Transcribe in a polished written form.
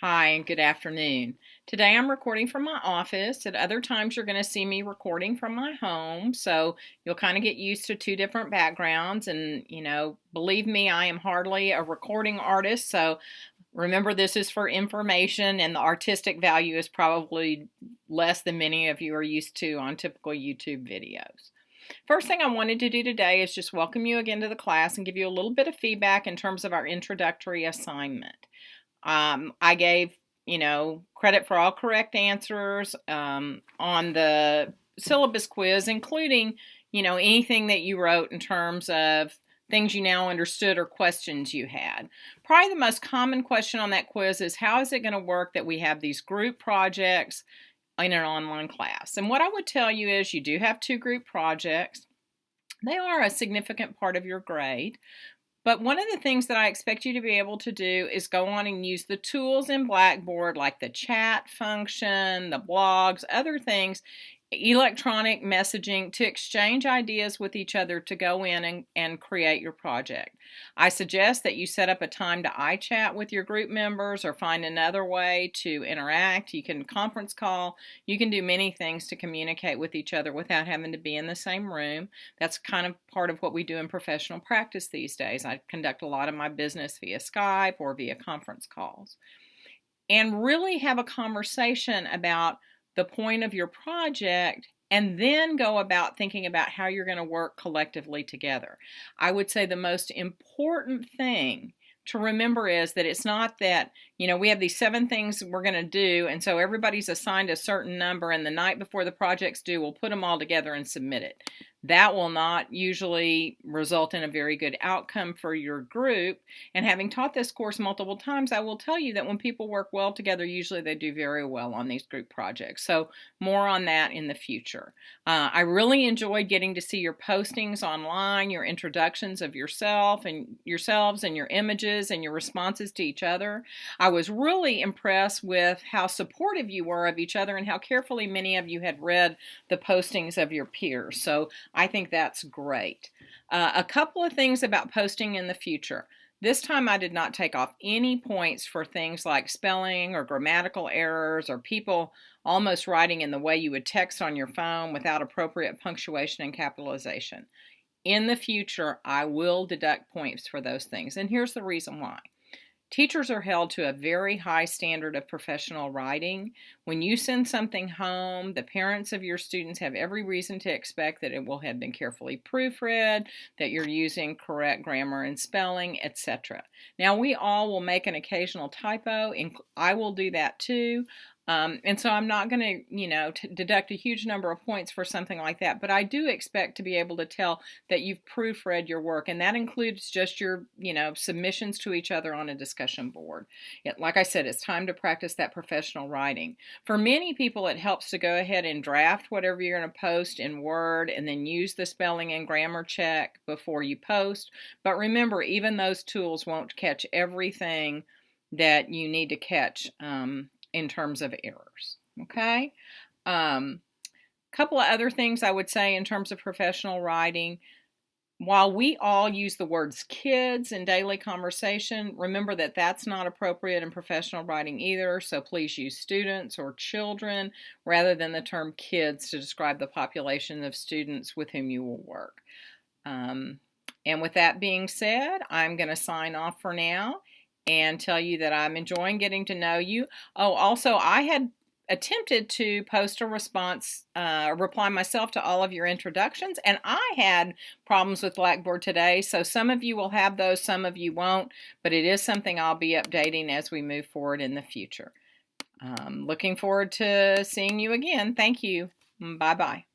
Hi and good afternoon. Today I'm recording from my office. At other times you're going to see me recording from my home. So you'll kind of get used to two different backgrounds. And, believe me, I am hardly a recording artist. So remember, this is for information and the artistic value is probably less than many of you are used to on typical YouTube videos. First thing I wanted to do today is just welcome you again to the class and give you a little bit of feedback in terms of our introductory assignment. I gave, credit for all correct answers on the syllabus quiz, including, anything that you wrote in terms of things you now understood or questions you had. Probably the most common question on that quiz is, how is it going to work that we have these group projects in an online class? And what I would tell you is you do have two group projects. They are a significant part of your grade. But one of the things that I expect you to be able to do is go on and use the tools in Blackboard like the chat function, the blogs, other things, electronic messaging to exchange ideas with each other to go in and create your project. I suggest that you set up a time to iChat with your group members or find another way to interact. You can conference call. You can do many things to communicate with each other without having to be in the same room. That's kind of part of what we do in professional practice these days. I conduct a lot of my business via Skype or via conference calls. And really have a conversation about the point of your project and then go about thinking about how you're going to work collectively together. I would say the most important thing to remember is that it's not that, we have these 7 things we're going to do, and so everybody's assigned a certain number, and the night before the project's due, we'll put them all together and submit it. That will not usually result in a very good outcome for your group. And having taught this course multiple times, I will tell you that when people work well together, usually they do very well on these group projects. So more on that in the future. I really enjoyed getting to see your postings online, your introductions of yourselves and your images and your responses to each other. I was really impressed with how supportive you were of each other and how carefully many of you had read the postings of your peers. So I think that's great. A couple of things about posting in the future. This time I did not take off any points for things like spelling or grammatical errors or people almost writing in the way you would text on your phone without appropriate punctuation and capitalization. In the future, I will deduct points for those things, and here's the reason why. Teachers are held to a very high standard of professional writing. When you send something home, the parents of your students have every reason to expect that it will have been carefully proofread, that you're using correct grammar and spelling, etc. Now, we all will make an occasional typo, and I will do that too. And so I'm not going to, deduct a huge number of points for something like that, but I do expect to be able to tell that you've proofread your work, and that includes just your, submissions to each other on a discussion board. Like I said, it's time to practice that professional writing. For many people, it helps to go ahead and draft whatever you're going to post in Word and then use the spelling and grammar check before you post. But remember, even those tools won't catch everything that you need to catch in terms of errors. Okay? Couple of other things I would say in terms of professional writing. While we all use the words kids in daily conversation, remember that that's not appropriate in professional writing either, so please use students or children rather than the term kids to describe the population of students with whom you will work. And with that being said, I'm going to sign off for now and tell you that I'm enjoying getting to know you. Oh, also, I had attempted to post a reply myself to all of your introductions, and I had problems with Blackboard today, so some of you will have those, some of you won't, but it is something I'll be updating as we move forward in the future. Looking forward to seeing you again. Thank you. Bye-bye.